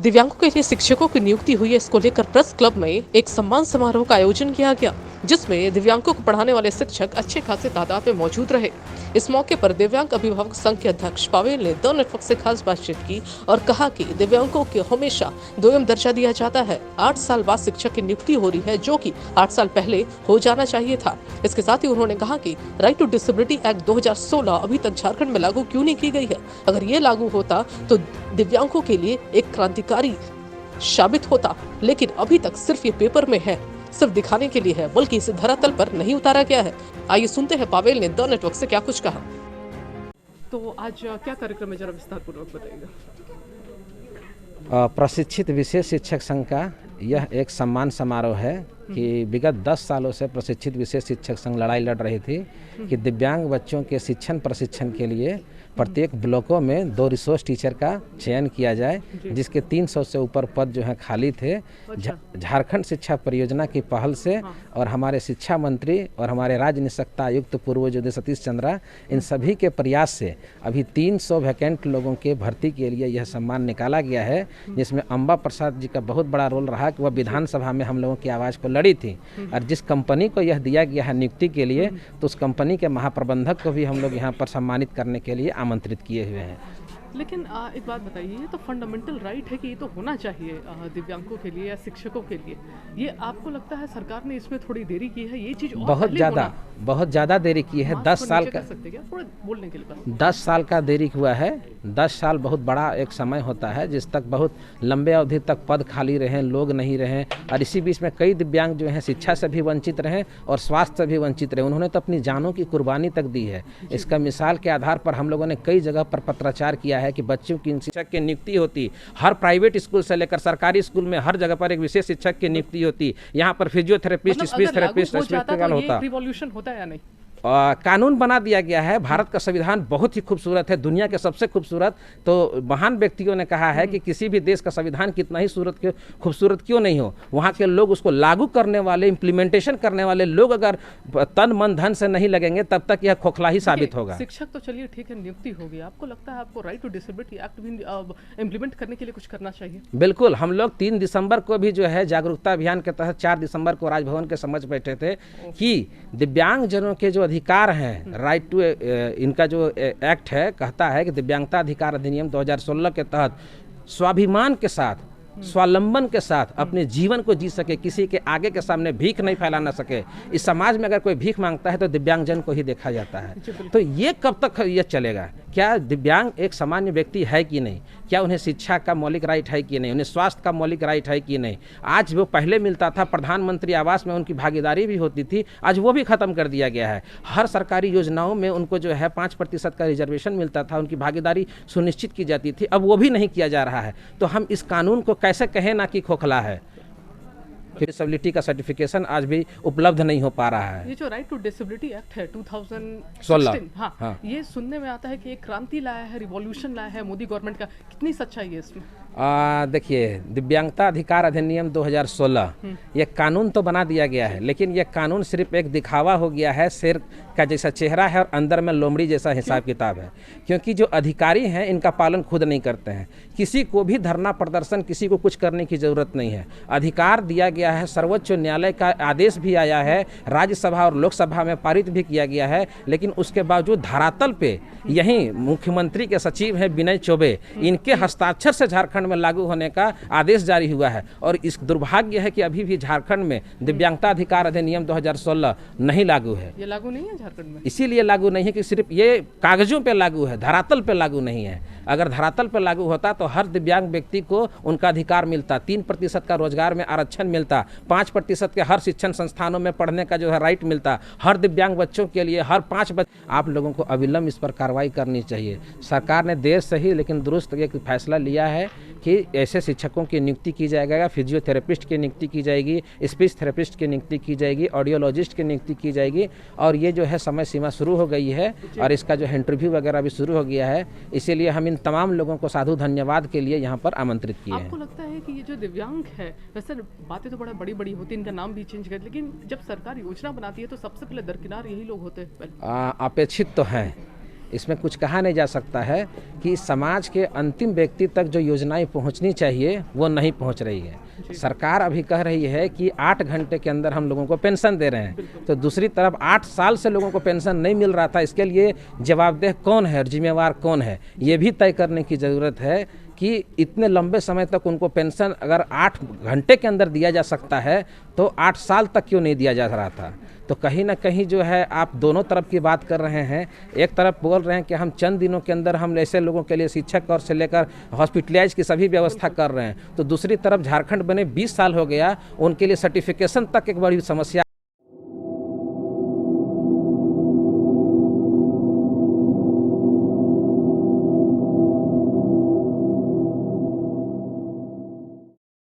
दिव्यांगों के लिए शिक्षकों की नियुक्ति हुई है। इसको लेकर प्रेस क्लब में एक सम्मान समारोह का आयोजन किया गया, जिसमें दिव्यांगों को पढ़ाने वाले शिक्षक अच्छे खासे तादाद में मौजूद रहे। इस मौके पर दिव्यांग अभिभावक संघ के अध्यक्ष पावेल ने द नेटवर्क से खास बातचीत की और कहा कि दिव्यांगों को हमेशा दोयम दर्जा दिया जाता है। 8 साल बाद शिक्षक की नियुक्ति हो रही है, जो कि 8 साल पहले हो जाना चाहिए था। इसके साथ ही उन्होंने कहा कि राइट टू डिसेबिलिटी एक्ट 2016 अभी तक झारखंड में लागू क्यों नहीं की गई है। अगर ये लागू होता तो दिव्यांगों के लिए एक क्रांतिकारी साबित होता, लेकिन अभी तक सिर्फ ये पेपर में है, सिर्फ दिखाने के लिए है, बल्कि इसे धरातल पर नहीं उतारा गया है। आइए सुनते हैं पावेल ने द नेटवर्क से क्या कुछ कहा। तो आज क्या कार्यक्रम है, जरा विस्तार पूर्वक बताइएगा। प्रशिक्षित विशेष शिक्षक संघ का यह एक सम्मान समारोह है कि विगत 10 सालों से प्रशिक्षित विशेष शिक्षक संघ लड़ाई लड़ रही थी कि दिव्यांग बच्चों के शिक्षण प्रशिक्षण के लिए प्रत्येक ब्लॉकों में 2 रिसोर्स टीचर का चयन किया जाए, जिसके 300 से ऊपर पद जो हैं खाली थे। झारखंड शिक्षा परियोजना की पहल से और हमारे शिक्षा मंत्री और हमारे राज्य निःशक्ता आयुक्त पूर्व जो सतीश चंद्रा, इन सभी के प्रयास से अभी 300 वैकेंट लोगों के भर्ती के लिए यह सम्मान निकाला गया है, जिसमें अम्बा प्रसाद जी का बहुत बड़ा रोल रहा कि वह विधानसभा में हम लोगों की आवाज़ को लड़ी थी। और जिस कंपनी को यह दिया गया है नियुक्ति के लिए, तो उस कंपनी के महाप्रबंधक को भी हम लोग यहाँ पर सम्मानित करने के लिए आमंत्रित किए हुए हैं। लेकिन एक बात बताइए, ये तो फंडामेंटल राइट है कि ये तो होना चाहिए दिव्यांगों के लिए या शिक्षकों के लिए। ये आपको लगता है सरकार ने इसमें थोड़ी देरी की है? ये चीज बहुत ज़्यादा देरी की है। 10 साल का बोलने के लिए 10 साल का देरी हुआ है। 10 साल बहुत बड़ा एक समय होता है, जिस तक बहुत लंबे अवधि तक पद खाली रहे, लोग नहीं रहे, और इसी बीच में कई दिव्यांग जो हैं शिक्षा से भी वंचित रहे और स्वास्थ्य से भी वंचित रहे। उन्होंने तो अपनी जानों की कुर्बानी तक दी है। इसका मिसाल के आधार पर हम लोगों ने कई जगह पर पत्राचार किया है कि बच्चों की शिक्षक की नियुक्ति होती, हर प्राइवेट स्कूल से लेकर सरकारी स्कूल में हर जगह पर एक विशेष शिक्षक की नियुक्ति होती। यहाँ पर फिजियोथेरेपिस्ट, स्पीच थेरेपिस्ट होता। रिवॉल्यूशन होता है या नहीं? कानून बना दिया गया है। भारत का संविधान बहुत ही खूबसूरत है, दुनिया के सबसे खूबसूरत। तो महान व्यक्तियों ने कहा है कि किसी भी देश का संविधान कितना ही खूबसूरत क्यों नहीं हो, वहाँ के लोग उसको लागू करने वाले, इम्प्लीमेंटेशन करने वाले लोग अगर तन मन धन से नहीं लगेंगे, तब तक यह खोखला ही साबित होगा। शिक्षक तो चलिए ठीक है, नियुक्ति होगी। आपको लगता है आपको राइट टू डिसेबिलिटी एक्ट भी इम्प्लीमेंट करने के लिए कुछ करना चाहिए? बिल्कुल। हम लोग 3 दिसंबर को भी जो है जागरूकता अभियान के तहत 4 दिसंबर को राजभवन के समक्ष बैठे थे कि दिव्यांग जनों के जो अधिकार हैं, राइट टू, इनका जो एक्ट है कहता है कि दिव्यांगता अधिकार अधिनियम 2016 के तहत स्वाभिमान के साथ, स्वावलंबन के साथ अपने जीवन को जी सके, किसी के आगे के सामने भीख नहीं फैलाना सके। इस समाज में अगर कोई भीख मांगता है तो दिव्यांगजन को ही देखा जाता है। तो ये कब तक ये चलेगा? क्या दिव्यांग एक सामान्य व्यक्ति है कि नहीं? क्या उन्हें शिक्षा का मौलिक राइट है कि नहीं? उन्हें स्वास्थ्य का मौलिक राइट है कि नहीं? आज वो पहले मिलता था, प्रधानमंत्री आवास में उनकी भागीदारी भी होती थी, आज वो भी खत्म कर दिया गया है। हर सरकारी योजनाओं में उनको जो है 5% का रिजर्वेशन मिलता था, उनकी भागीदारी सुनिश्चित की जाती थी, अब वो भी नहीं किया जा रहा है। तो हम इस कानून को कैसे कहें ना कि खोखला है? डिसेबिलिटी का सर्टिफिकेशन आज भी उपलब्ध नहीं हो पा रहा है। ये जो राइट टू डिसेबिलिटी एक्ट है 2016, हाँ, ये सुनने में आता है कि एक क्रांति लाया है, रिवॉल्यूशन लाया है मोदी गवर्नमेंट का। कितनी सच्चाई है इसमें? देखिए, दिव्यांगता अधिकार अधिनियम 2016 ये कानून तो बना दिया गया है, लेकिन ये कानून सिर्फ एक दिखावा हो गया है। शेर का जैसा चेहरा है और अंदर में लोमड़ी जैसा हिसाब किताब है, क्योंकि जो अधिकारी हैं इनका पालन खुद नहीं करते हैं। किसी को भी धरना प्रदर्शन, किसी को कुछ करने की जरूरत नहीं है। अधिकार दिया गया है, सर्वोच्च न्यायालय का आदेश भी आया है, राज्यसभा और लोकसभा में पारित भी किया गया है, लेकिन उसके बावजूद धरातल पे यहीं मुख्यमंत्री के सचिव हैं विनय चौबे, इनके हस्ताक्षर से झारखंड में लागू होने का आदेश जारी हुआ है। और इस दुर्भाग्य है कि अभी भी झारखंड में दिव्यांगता अधिकार अधिनियम 2016 नहीं लागू है। ये लागू नहीं है झारखंड में, इसीलिए लागू नहीं है कि सिर्फ ये कागजों पे लागू है, धरातल पे लागू नहीं है। अगर धरातल पे लागू होता तो हर दिव्यांग व्यक्ति को उनका अधिकार मिलता, 3% का रोजगार में आरक्षण मिलता, 5% के हर शिक्षण संस्थानों में पढ़ने का जो है राइट मिलता, हर दिव्यांग बच्चों के लिए हर 5 बच्चे। आप लोगों को अविलंब इस पर कार्रवाई करनी चाहिए। सरकार ने देर से ही लेकिन दुरुस्त एक फैसला लिया है कि ऐसे शिक्षकों की नियुक्ति की जाएगा, फिजियोथेरेपिस्ट की नियुक्ति की जाएगी, स्पीच थेरेपिस्ट की नियुक्ति की जाएगी, ऑडियोलॉजिस्ट की नियुक्ति की जाएगी। और ये जो है समय सीमा शुरू हो गई है और इसका जो है इंटरव्यू वगैरह भी शुरू हो गया है। इसीलिए हम इन तमाम लोगों को साधु धन्यवाद के लिए यहाँ पर आमंत्रित किए हैं। आपको लगता है कि ये जो दिव्यांग है, वैसे बातें तो बड़ा बड़ी होती है, इनका नाम भी चेंज कर, लेकिन जब सरकार योजना बनाती है तो सबसे पहले दरकिनार यही लोग होते हैं? अपेक्षित तो हैं, इसमें कुछ कहा नहीं जा सकता है कि समाज के अंतिम व्यक्ति तक जो योजनाएं पहुंचनी चाहिए वो नहीं पहुंच रही है। सरकार अभी कह रही है कि 8 घंटे के अंदर हम लोगों को पेंशन दे रहे हैं, तो दूसरी तरफ 8 साल से लोगों को पेंशन नहीं मिल रहा था। इसके लिए जवाबदेह कौन है और जिम्मेवार कौन है, ये भी तय करने की ज़रूरत है कि इतने लंबे समय तक उनको पेंशन अगर 8 घंटे के अंदर दिया जा सकता है तो 8 साल तक क्यों नहीं दिया जा रहा था। तो कहीं ना कहीं जो है आप दोनों तरफ की बात कर रहे हैं। एक तरफ बोल रहे हैं कि हम चंद दिनों के अंदर हम ऐसे लोगों के लिए शिक्षक और से लेकर हॉस्पिटलाइज की सभी व्यवस्था कर रहे हैं, तो दूसरी तरफ झारखंड बने 20 साल हो गया, उनके लिए सर्टिफिकेशन तक एक बड़ी समस्या